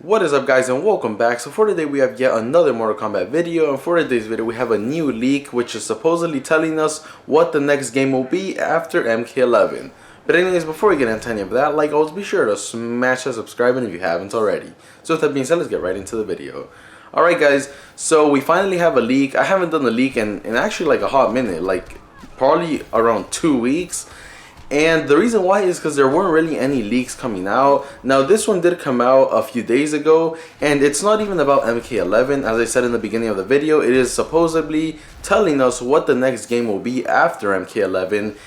What is up, guys, and welcome back. So for today we have yet another Mortal Kombat video, and for today's video we have a new leak which is supposedly telling us what the next game will be after MK11. But anyways, before we get into any of that, like always, be sure to smash that subscribe button if you haven't already. So with that being said, let's get right into the video. Alright guys, so we finally have a leak. I haven't done the leak in actually like a hot minute, like probably around 2 weeks. And the reason why is because there weren't really any leaks coming out. Now this one did come out a few days ago, and it's not even about MK11. As I said in the beginning of the video, it is supposedly telling us what the next game will be after MK11.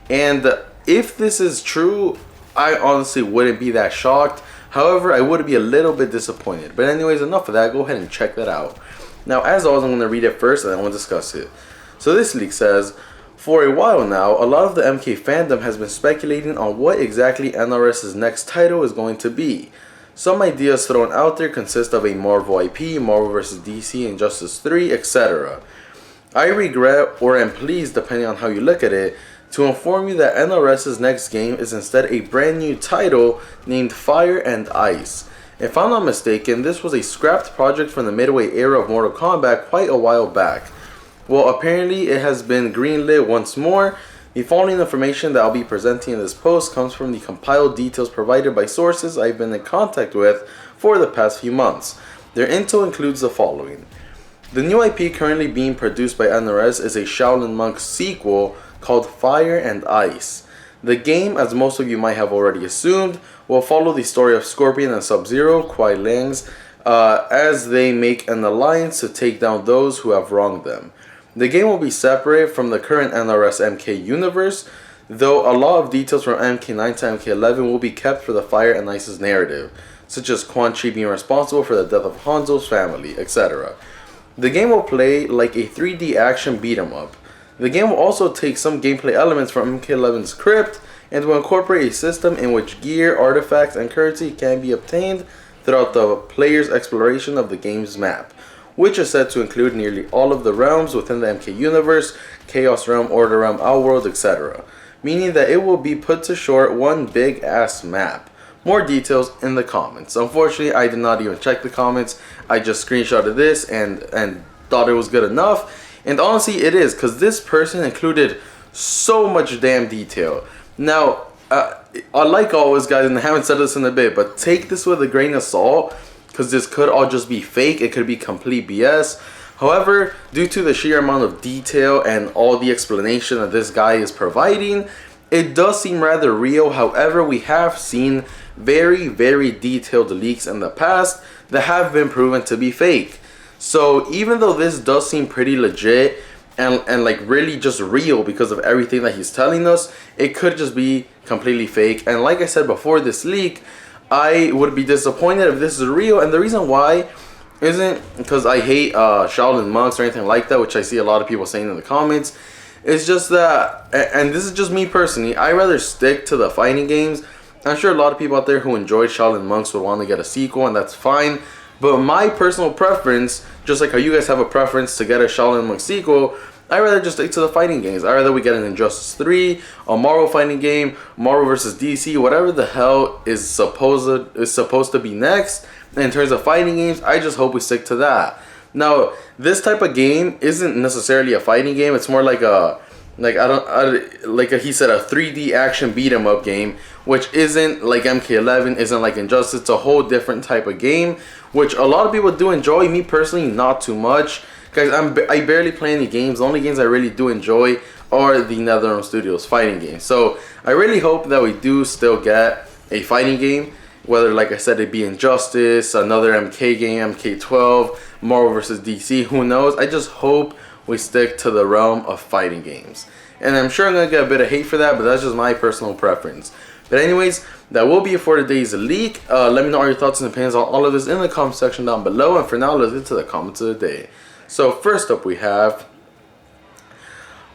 And if this is true, I honestly wouldn't be that shocked. However, I would be a little bit disappointed. But anyways, enough of that. Go ahead and check that out. Now, as always, I'm going to read it first and then we'll discuss it. So this leak says, for a while now, a lot of the MK fandom has been speculating on what exactly NRS's next title is going to be. Some ideas thrown out there consist of a Marvel IP, Marvel vs. DC, Injustice 3, etc. I regret, or am pleased depending on how you look at it, to inform you that NRS's next game is instead a brand new title named Fire and Ice. If I'm not mistaken, this was a scrapped project from the midway era of Mortal Kombat quite a while back. Well, apparently it has been greenlit once more. The following information that I'll be presenting in this post comes from the compiled details provided by sources I've been in contact with for the past few months. Their intel includes the following. The new IP currently being produced by NRS is a Shaolin Monk sequel called Fire and Ice. The game, as most of you might have already assumed, will follow the story of Scorpion and Sub-Zero, Kuai Ling's, as they make an alliance to take down those who have wronged them. The game will be separate from the current NRS MK universe, though a lot of details from MK9 to MK11 will be kept for the Fire and Ice's narrative, such as Quan Chi being responsible for the death of Hanzo's family, etc. The game will play like a 3D action beat-em-up. The game will also take some gameplay elements from MK11's Crypt and will incorporate a system in which gear, artifacts, and currency can be obtained throughout the player's exploration of the game's map, which is said to include nearly all of the realms within the MK universe, Chaos Realm, Order Realm, Outworld, etc. Meaning that it will be put to short one big ass map. More details in the comments. Unfortunately, I did not even check the comments. I just screenshotted this and thought it was good enough. And honestly, it is, because this person included so much damn detail. Now, like always, guys, and I haven't said this in a bit, but take this with a grain of salt, because this could all just be fake. It could be complete BS. However, due to the sheer amount of detail and all the explanation that this guy is providing, it does seem rather real. However, we have seen very, very detailed leaks in the past that have been proven to be fake. So even though this does seem pretty legit and like really just real because of everything that he's telling us, it could just be completely fake. And like I said before this leak, I would be disappointed if this is real. And the reason why isn't because I hate Shaolin monks or anything like that, which I see a lot of people saying in the comments. It's just that, and this is just me personally, I rather stick to the fighting games. I'm sure a lot of people out there who enjoyed Shaolin monks would want to get a sequel, and that's fine. But my personal preference, just like how you guys have a preference to get a Shaolin Monk sequel, I'd rather just stick to the fighting games. I'd rather we get an Injustice 3, a Marvel fighting game, Marvel vs. DC, whatever the hell is supposed to be next. And in terms of fighting games, I just hope we stick to that. Now, this type of game isn't necessarily a fighting game. It's more like he said, a 3D action beat 'em up game, which isn't like MK11, isn't like Injustice. It's a whole different type of game, which a lot of people do enjoy. Me personally, not too much. Guys, I barely play any games. The only games I really do enjoy are the NetherRealm Studios fighting games. So I really hope that we do still get a fighting game, whether, like I said, it be Injustice, another MK game, MK12, Marvel vs. DC, who knows. I just hope we stick to the realm of fighting games. And I'm sure I'm going to get a bit of hate for that, but that's just my personal preference. But anyways, that will be it for today's leak. Let me know all your thoughts and opinions on all of this in the comment section down below. And for now, let's get to the comments of the day. So first up we have,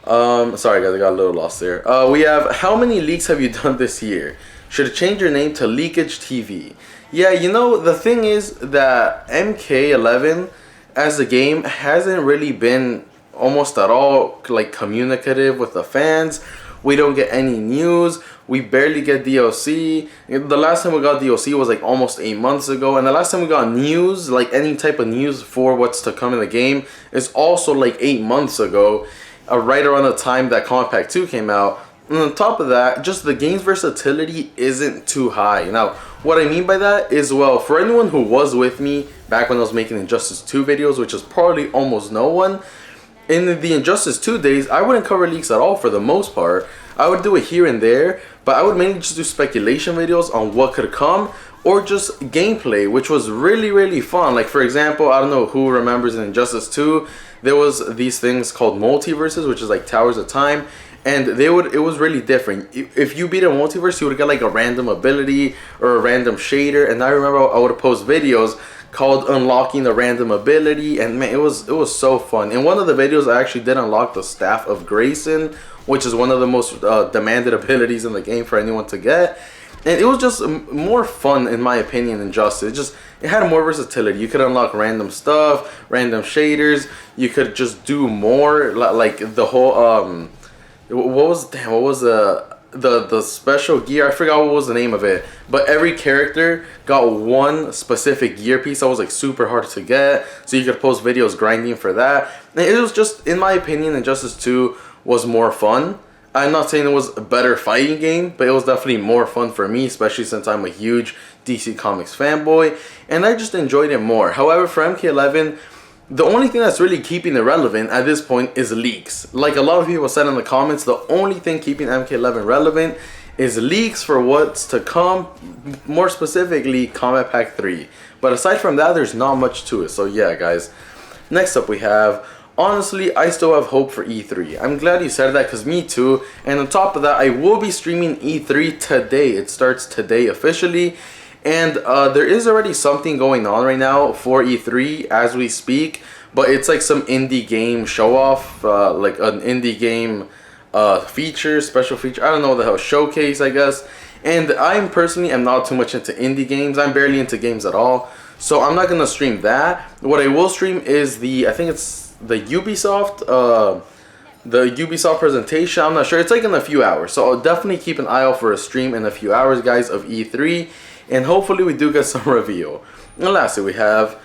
sorry guys, I got a little lost there. We have, how many leaks have you done this year? Should change your name to RamzzzTV. Yeah, you know, the thing is that MK11 as a game hasn't really been almost at all like communicative with the fans, We don't get any news. We barely get DLC. The last time we got DLC was like almost 8 months ago, and the last time we got news, like any type of news for what's to come in the game, is also like 8 months ago, right around the time that Kombat Pack 2 came out. And on top of that, just the game's versatility isn't too high. Now, what I mean by that is, well, for anyone who was with me back when I was making Injustice 2 videos, which is probably almost no one, in the Injustice 2 days, I wouldn't cover leaks at all for the most part. I would do it here and there, but I would mainly just do speculation videos on what could come, or just gameplay, which was really fun. Like, for example, I don't know who remembers in Injustice 2, there was these things called multiverses, which is like Towers of Time. And it was really different. If you beat a multiverse, you would get like a random ability or a random shader. And I remember I would post videos called unlocking a random ability, and man, it was so fun. In one of the videos, I actually did unlock the Staff of Grayson, which is one of the most demanded abilities in the game for anyone to get. And it was just more fun, in my opinion, than Justice. It had more versatility. You could unlock random stuff, random shaders. You could just do more, like the whole what was the special gear? I forgot what was the name of it, but every character got one specific gear piece that was like super hard to get, so you could post videos grinding for that. And it was just, in my opinion, Injustice 2 was more fun. I'm not saying it was a better fighting game, but it was definitely more fun for me, especially since I'm a huge DC Comics fanboy, and I just enjoyed it more. However, for MK11, the only thing that's really keeping it relevant at this point is leaks. Like a lot of people said in the comments, the only thing keeping MK11 relevant is leaks for what's to come, more specifically Kombat Pack 3. But aside from that, there's not much to it. So yeah, guys. Next up we have, honestly, I still have hope for E3. I'm glad you said that, because me too. And on top of that, I will be streaming E3 today. It starts today officially. And there is already something going on right now for E3 as we speak, but it's like some indie game show off, like an indie game special feature, I don't know the hell, showcase, I guess. And I personally am not too much into indie games. I'm barely into games at all, so I'm not gonna stream that. What I will stream is I think it's the Ubisoft presentation. I'm not sure, it's like in a few hours, so I'll definitely keep an eye out for a stream in a few hours, guys, of E3. And hopefully we do get some reveal. And lastly, we have,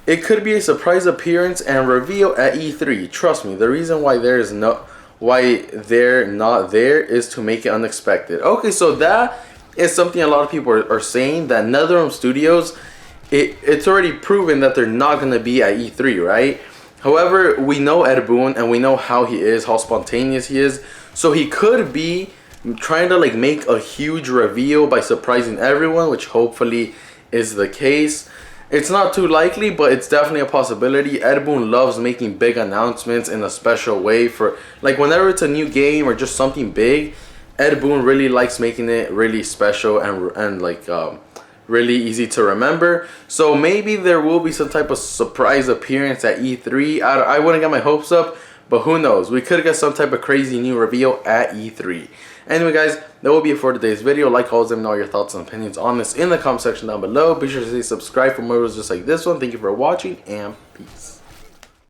it could be a surprise appearance and reveal at E3. Trust me, the reason why they're not there is to make it unexpected. Okay, so that is something a lot of people are saying, that NetherRealm Studios, it's already proven that they're not going to be at E3, right? However, we know Ed Boon, and we know how he is, how spontaneous he is. So he could be trying to like make a huge reveal by surprising everyone, which hopefully is the case. It's not too likely, but it's definitely a possibility. Ed Boon loves making big announcements in a special way, for like whenever it's a new game or just something big. Ed Boon really likes making it really special and like really easy to remember. So maybe there will be some type of surprise appearance at E3. I wouldn't get my hopes up, but who knows? We could get some type of crazy new reveal at E3. Anyway, guys, that will be it for today's video. Like always, let me know all your thoughts and opinions on this in the comment section down below. Be sure to stay subscribed for more videos just like this one. Thank you for watching, and peace.